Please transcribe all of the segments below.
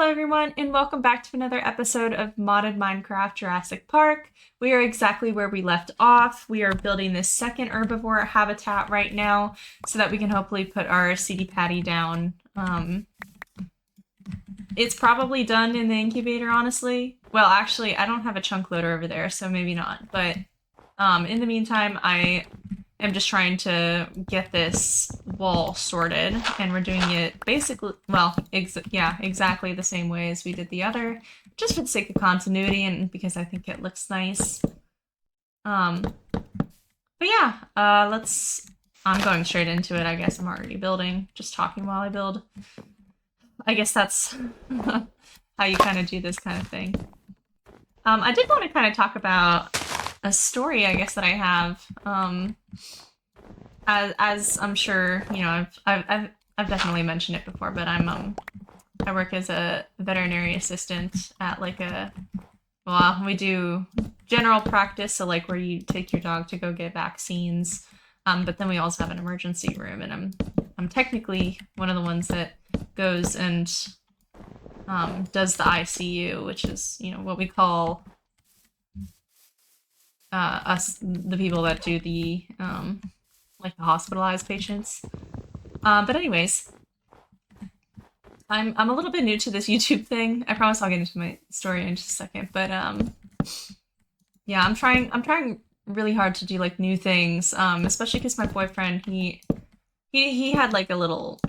Hello everyone and welcome back to another episode of Modded Minecraft Jurassic Park. We are exactly where we left off. We are building this second herbivore habitat right now so that we can hopefully put our seedy patty down. It's probably done in the incubator, honestly. Well, actually, I don't have a chunk loader over there, so maybe not. But in the meantime, I am just trying to get this wall sorted, and we're doing it basically, well, exactly the same way as we did the other, just for the sake of continuity and because I think it looks nice. But yeah, I'm going straight into it. I guess I'm already building, just talking while I build. I guess that's how you kind of do this kind of thing. I did want to kind of talk about a story, I guess, that I have. As I'm sure you know, I've definitely mentioned it before, but I work as a veterinary assistant at we do general practice, so like where you take your dog to go get vaccines. But then we also have an emergency room, and I'm technically one of the ones that goes and does the ICU, which is, you know, what we call us, the people that do the the hospitalized patients. But anyways, I'm a little bit new to this YouTube thing. I promise I'll get into my story in just a second. But yeah, I'm trying really hard to do like new things, especially because my boyfriend he had like a little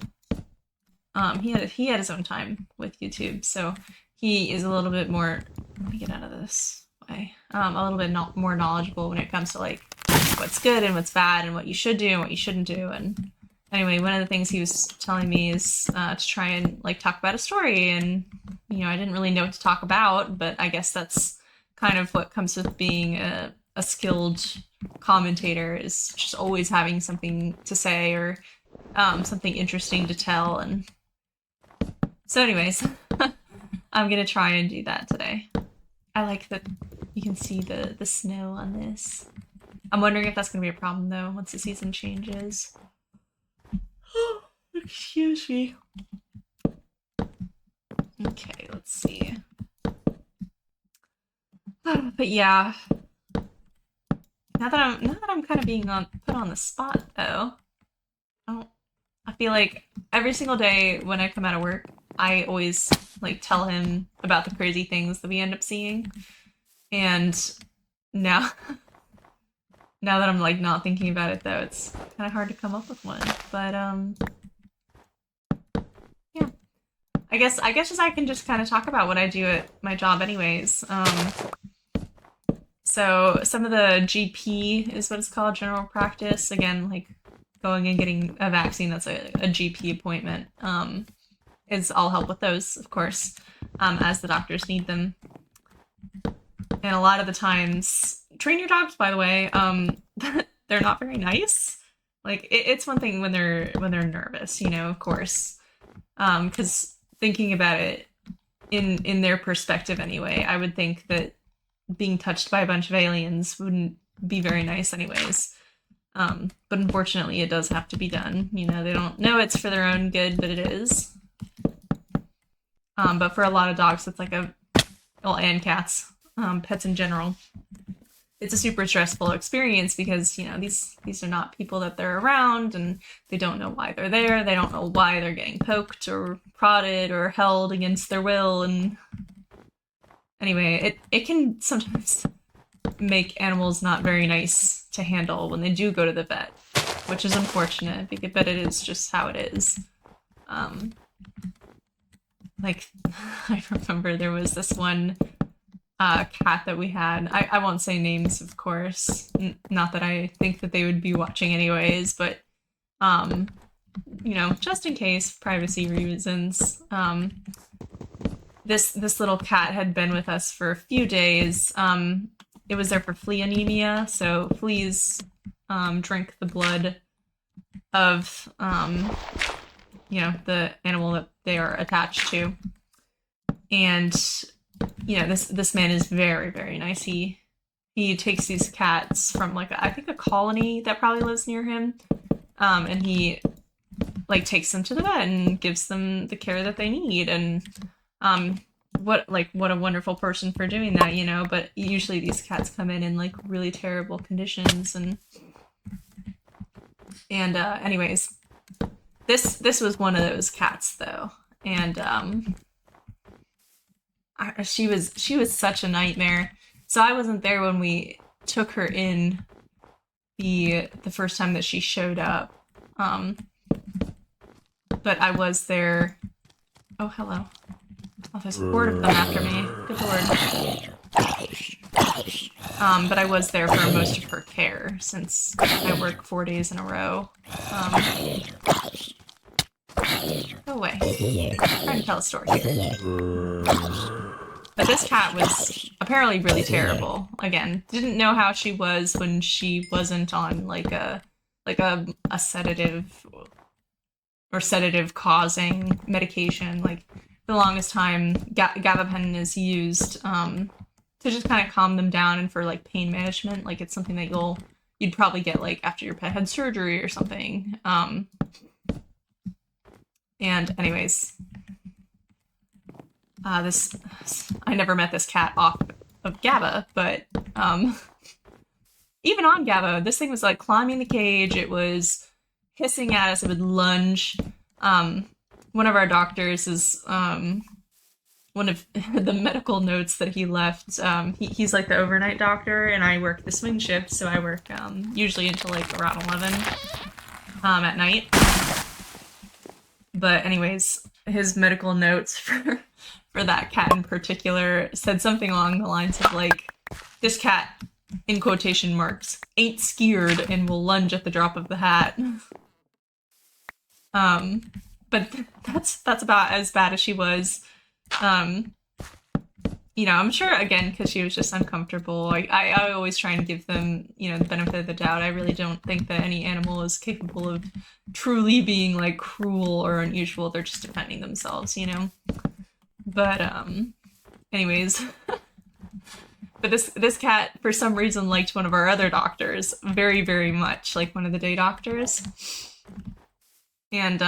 he had his own time with YouTube, so he is a little bit more, let me get out of this way, a little bit more knowledgeable when it comes to like what's good and what's bad and what you should do and what you shouldn't do. And anyway, one of the things he was telling me is to try and like talk about a story, and you know, I didn't really know what to talk about, but I guess that's kind of what comes with being a skilled commentator, is just always having something to say or something interesting to tell. And so anyways, I'm gonna try and do that today. I like that you can see the snow on this. I'm wondering if that's gonna be a problem though once the season changes. Excuse me. Okay, let's see. But yeah, now that I'm kind of being put on the spot though, I feel like every single day when I come out of work, I always like tell him about the crazy things that we end up seeing. And now now that I'm like not thinking about it though, it's kind of hard to come up with one. But yeah. I guess just I can just kind of talk about what I do at my job anyways. So some of the GP is what it's called, general practice. Again, like going and getting a vaccine, that's a GP appointment. Is I'll help with those, of course, as the doctors need them. And a lot of the times, train your dogs, by the way, they're not very nice. Like it's one thing when they're nervous, you know, of course, because thinking about it in their perspective anyway, I would think that being touched by a bunch of aliens wouldn't be very nice anyways. But unfortunately, it does have to be done. You know, they don't know it's for their own good, but it is. But for a lot of dogs, it's like and cats, pets in general, it's a super stressful experience because, you know, these are not people that they're around, and they don't know why they're there. They don't know why they're getting poked or prodded or held against their will. And anyway, it can sometimes make animals not very nice to handle when they do go to the vet, which is unfortunate, but it is just how it is. Like, I remember there was this one cat that we had. I won't say names, of course. Not that I think that they would be watching anyways, but you know, just in case, privacy reasons. This little cat had been with us for a few days. It was there for flea anemia, so fleas drink the blood of you know, the animal that they are attached to. And you know, this man is very, very nice. He takes these cats from like I think a colony that probably lives near him, and he like takes them to the vet and gives them the care that they need. And Um, what a wonderful person for doing that, you know. But usually these cats come in like really terrible conditions, and anyways, this was one of those cats though, and she was such a nightmare. So I wasn't there when we took her in the first time that she showed up. Um, but I was there. Oh, hello. Oh, there's a horde of them after me. Good lord. But I was there for most of her care since I work 4 days in a row. Go away. I'm trying to tell a story here. But this cat was apparently really terrible. Again, didn't know how she was when she wasn't on like a sedative or sedative causing medication. Like for the longest time, gabapentin is used to just kind of calm them down and for like pain management. Like it's something that you'd probably get like after your pet had surgery or something. And anyways, I never met this cat off of GABA, but even on GABA, this thing was like climbing the cage. It was hissing at us. It would lunge. One of our doctors is one of the medical notes that he left. He's like the overnight doctor, and I work the swing shift, so I work usually until like around 11 at night. But anyways, his medical notes for that cat in particular said something along the lines of like, this cat, in quotation marks, ain't skeered and will lunge at the drop of the hat. But that's about as bad as she was. You know, I'm sure, again, because she was just uncomfortable. I always try and give them, you know, the benefit of the doubt. I really don't think that any animal is capable of truly being, like, cruel or unusual. They're just defending themselves, you know? But, anyways. But this cat, for some reason, liked one of our other doctors very, very much, like one of the day doctors. And,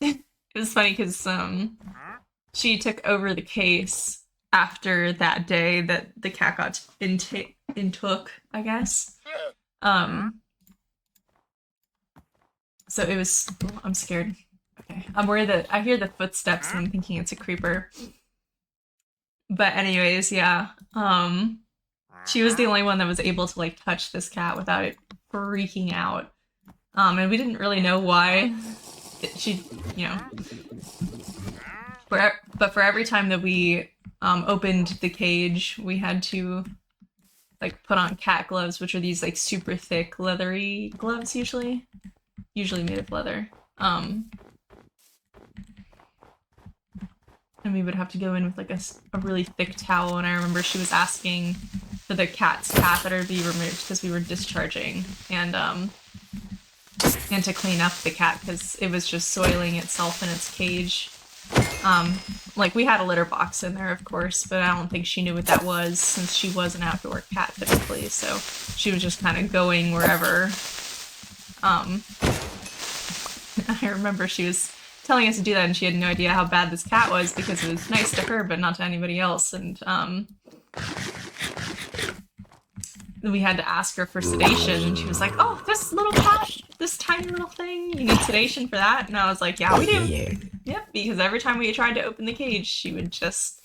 it was funny because, she took over the case after that day that the cat got intook, I guess. So it was... Oh, I'm scared. Okay. I'm worried that I hear the footsteps and I'm thinking it's a creeper. But anyways, yeah. She was the only one that was able to, like, touch this cat without it freaking out. And we didn't really know why. She, you know... But for every time that we opened the cage, we had to like put on cat gloves, which are these like super thick leathery gloves usually made of leather. And we would have to go in with like a really thick towel. And I remember she was asking for the cat's catheter to be removed because we were discharging, and to clean up the cat because it was just soiling itself in its cage. Like we had a litter box in there, of course, but I don't think she knew what that was since she was an outdoor cat typically, so she was just kind of going wherever. I remember she was telling us to do that and she had no idea how bad this cat was because it was nice to her but not to anybody else, and we had to ask her for sedation, and she was like, oh, this little cat, this tiny little thing, you need sedation for that? And I was like, yeah, we do. Yep, because every time we tried to open the cage, she would just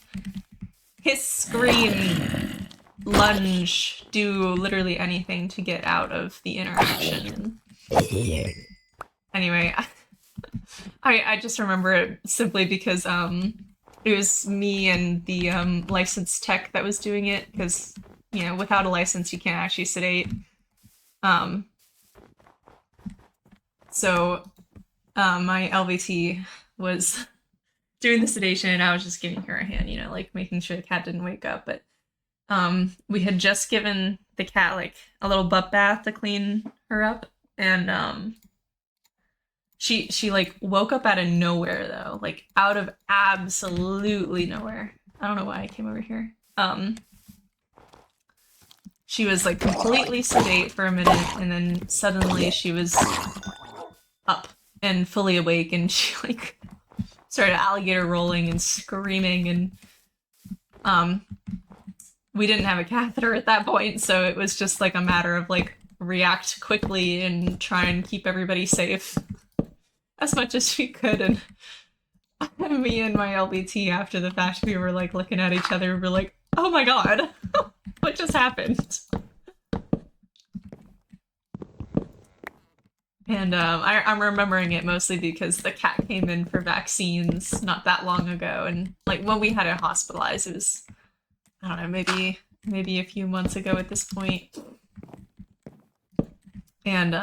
hiss, scream, lunge, do literally anything to get out of the interaction. Anyway, I just remember it simply because it was me and the licensed tech that was doing it, because, you know, without a license, you can't actually sedate. So my LVT was doing the sedation and I was just giving her a hand, you know, like making sure the cat didn't wake up. But we had just given the cat like a little butt bath to clean her up, and she like woke up out of nowhere though, like out of absolutely nowhere. I don't know why I came over here. She was like completely sedate for a minute, and then suddenly she was up and fully awake, and she like started alligator rolling and screaming, and um, we didn't have a catheter at that point, so it was just like a matter of like react quickly and try and keep everybody safe as much as we could. And me and my LBT after the fact, we were like looking at each other, we were like, oh my god, what just happened? And I'm remembering it mostly because the cat came in for vaccines not that long ago, and like when we had it hospitalized, it was, I don't know, maybe a few months ago at this point. And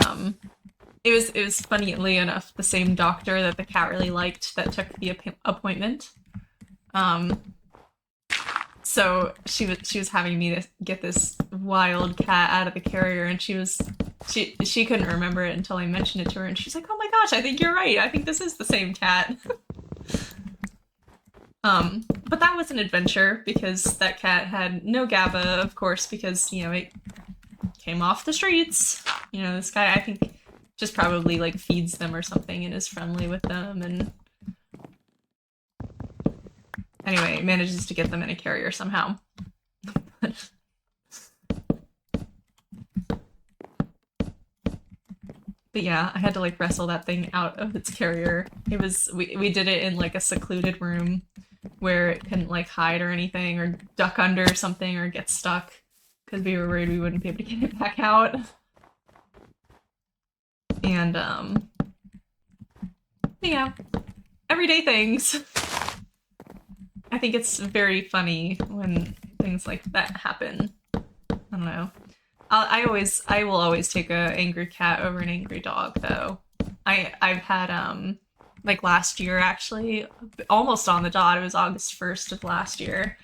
it was funnily enough the same doctor that the cat really liked that took the appointment. So she was having me to get this wild cat out of the carrier, and she couldn't remember it until I mentioned it to her, and she's like, "Oh my gosh, I think you're right. I think this is the same cat." But that was an adventure because that cat had no GABA, of course, because it came off the streets. This guy, I think, just probably like feeds them or something and is friendly with them, and anyway, manages to get them in a carrier somehow. But yeah, I had to like wrestle that thing out of its carrier. We did it in like a secluded room where it couldn't like hide or anything or duck under something or get stuck because we were worried we wouldn't be able to get it back out. And yeah, everyday things. I think it's very funny when things like that happen. I don't know. I will always take a angry cat over an angry dog, though. I've had like last year, actually, almost on the dot. It was August 1st of last year.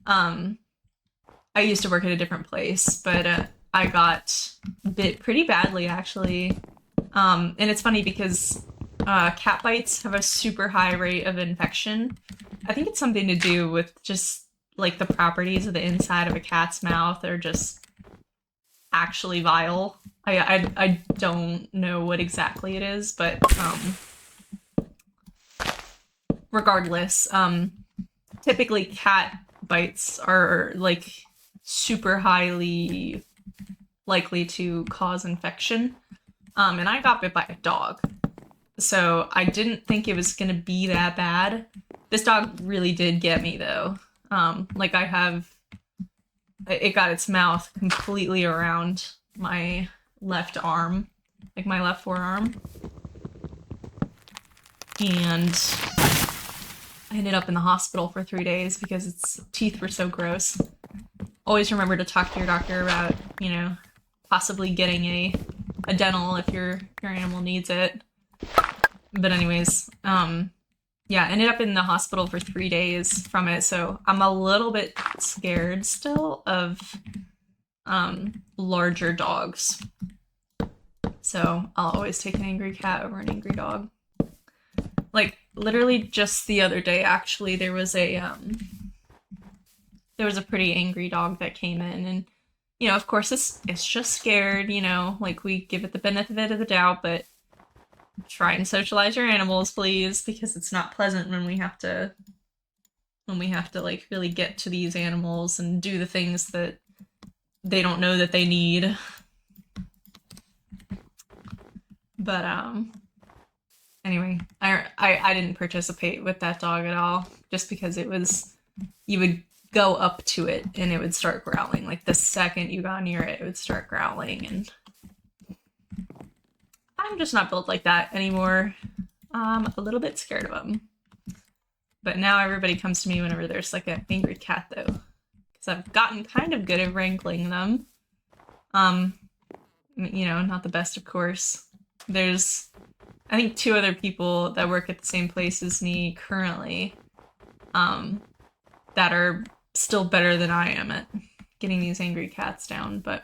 I used to work at a different place, but I got bit pretty badly, actually. And it's funny because cat bites have a super high rate of infection. I think it's something to do with just like the properties of the inside of a cat's mouth are just actually vile. I don't know what exactly it is, but regardless, typically cat bites are like super highly likely to cause infection. And I got bit by a dog. So I didn't think it was gonna be that bad. This dog really did get me though. Like it got its mouth completely around my left arm, like my left forearm. And I ended up in the hospital for 3 days because its teeth were so gross. Always remember to talk to your doctor about, possibly getting a dental if your animal needs it. But anyways, yeah, ended up in the hospital for 3 days from it, so I'm a little bit scared still of larger dogs. So I'll always take an angry cat over an angry dog. Like literally just the other day, actually, there was a pretty angry dog that came in, and of course it's just scared, like we give it the benefit of the doubt, but try and socialize your animals, please, because it's not pleasant when we have to like really get to these animals and do the things that they don't know that they need. But anyway, I didn't participate with that dog at all, just because you would go up to it and it would start growling. Like the second you got near it, it would start growling, and I'm just not built like that anymore. I'm a little bit scared of them. But now everybody comes to me whenever there's like an angry cat, though, because I've gotten kind of good at wrangling them. Not the best, of course. There's, I think, 2 other people that work at the same place as me currently, that are still better than I am at getting these angry cats down, but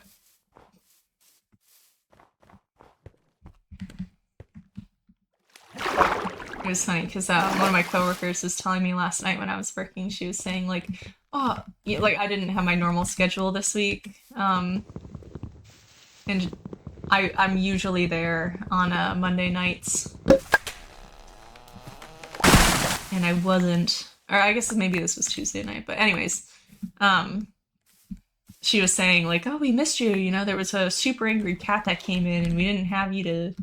it was funny because one of my coworkers was telling me last night when I was working, she was saying like, oh, like I didn't have my normal schedule this week, and I'm usually there on Monday nights, and I wasn't, or I guess maybe this was Tuesday night, but anyways, um, she was saying like, "Oh, we missed you. You know, there was a super angry cat that came in, and we didn't have you to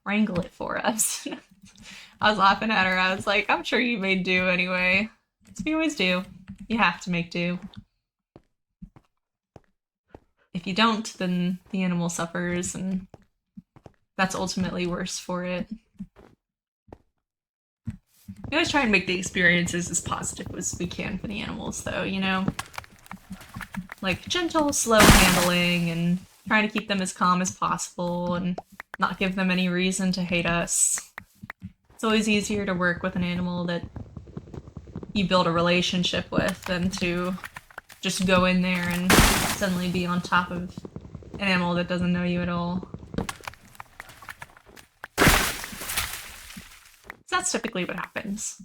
wrangle it for us." I was laughing at her. I was like, "I'm sure you made do anyway. As we always do. You have to make do. If you don't, then the animal suffers, and that's ultimately worse for it." We always try and make the experiences as positive as we can for the animals, though, you know? Like gentle, slow handling and trying to keep them as calm as possible and not give them any reason to hate us. It's always easier to work with an animal that you build a relationship with than to just go in there and suddenly be on top of an animal that doesn't know you at all. So that's typically what happens.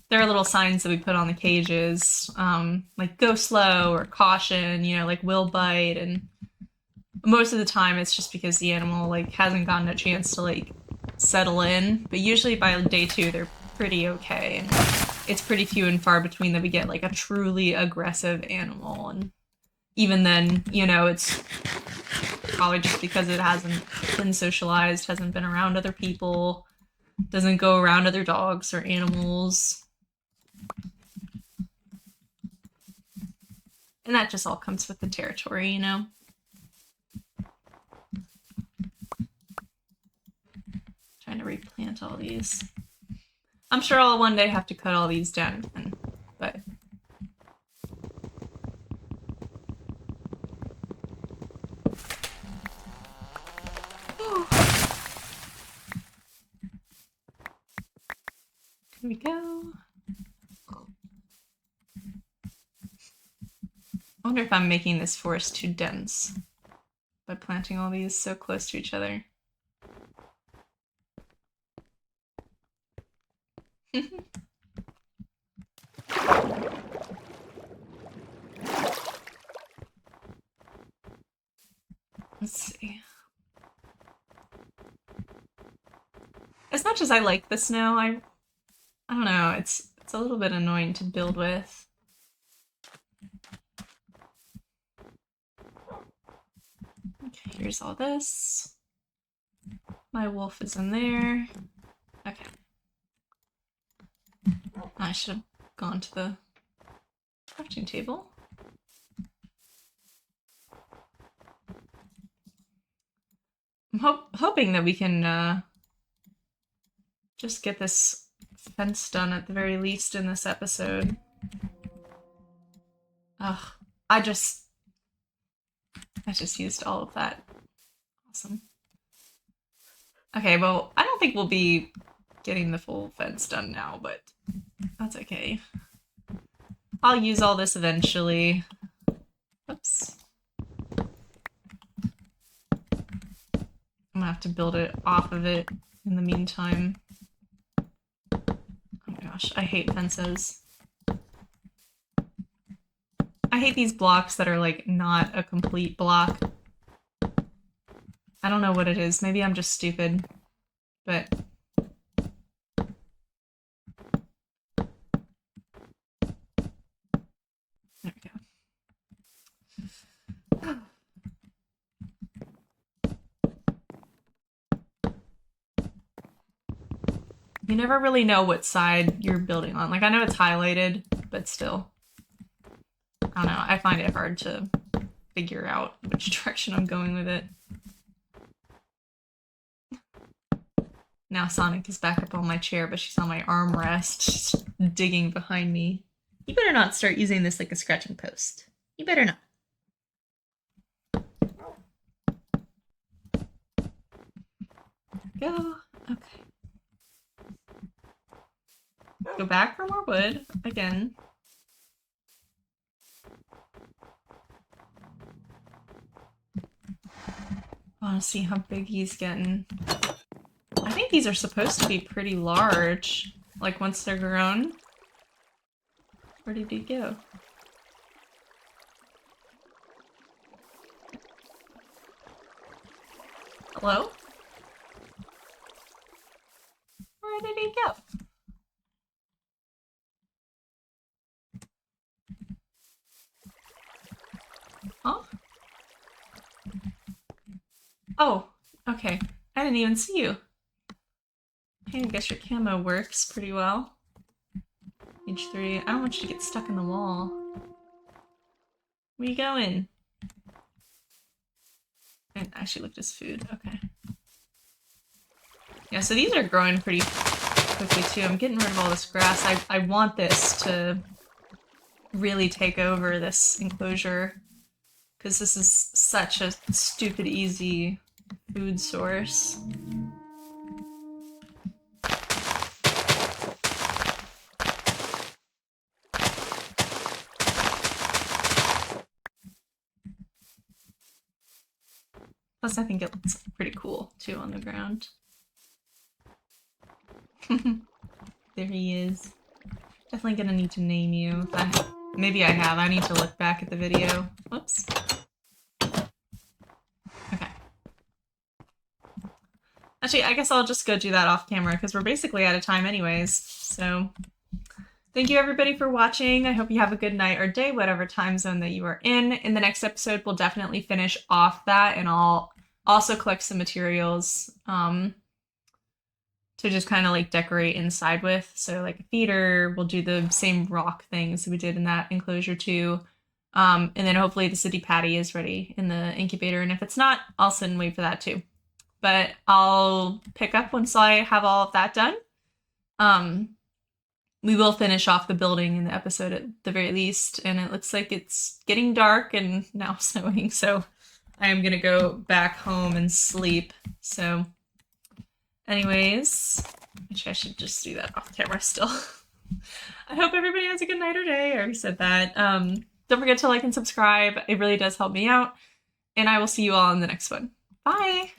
There are little signs that we put on the cages, like go slow or caution, you know, like will bite, and most of the time it's just because the animal like hasn't gotten a chance to like settle in. But usually by day 2 they're pretty okay, and it's pretty few and far between that we get like a truly aggressive animal. And even then, you know, it's probably just because it hasn't been socialized, hasn't been around other people, doesn't go around other dogs or animals. And that just all comes with the territory, you know? Trying to replant all these. I'm sure I'll one day have to cut all these down again, but... Here we go. I wonder if I'm making this forest too dense by planting all these so close to each other. Let's see. As much as I like the snow, I don't know, it's a little bit annoying to build with. Okay, here's all this. My wolf is in there. Okay. I should have gone to the crafting table. I'm hoping that we can just get this fence done at the very least in this episode. Ugh, I just used all of that. Awesome. Okay, well, I don't think we'll be getting the full fence done now, but that's okay. I'll use all this eventually. Oops. I'm gonna have to build it off of it in the meantime. Oh my gosh, I hate fences. I hate these blocks that are like not a complete block. I don't know what it is. Maybe I'm just stupid, but... There we go. You never really know what side you're building on. Like, I know it's highlighted, but still. I don't know. I find it hard to figure out which direction I'm going with it. Now Sonic is back up on my chair, but she's on my armrest. She's digging behind me. You better not start using this like a scratching post. You better not. Go. Okay. Go back for more wood again. I want to see how big he's getting. I think these are supposed to be pretty large, like once they're grown. Where did he go? Hello? Where did he go? Oh, okay. I didn't even see you. Okay, I guess your camo works pretty well. Page 3. I don't want you to get stuck in the wall. Where you going? And actually looked as food. Okay. Yeah, so these are growing pretty quickly too. I'm getting rid of all this grass. I want this to really take over this enclosure because this is such a stupid easy food source. Plus, I think it looks pretty cool too on the ground. There he is. Definitely gonna need to name you. Maybe I have. I need to look back at the video. Whoops. Okay. Actually, I guess I'll just go do that off camera because we're basically out of time anyways. So thank you everybody for watching. I hope you have a good night or day, whatever time zone that you are in. In the next episode, we'll definitely finish off that, and I'll also collect some materials to just kind of like decorate inside with. So like a feeder, we'll do the same rock things that we did in that enclosure too. And then hopefully the city patty is ready in the incubator. And if it's not, I'll sit and wait for that too. But I'll pick up once I have all of that done. We will finish off the building in the episode at the very least. And it looks like it's getting dark and now snowing. So I am going to go back home and sleep. So anyways, which I should just do that off camera still. I hope everybody has a good night or day. I already said that. Don't forget to like and subscribe. It really does help me out. And I will see you all in the next one. Bye!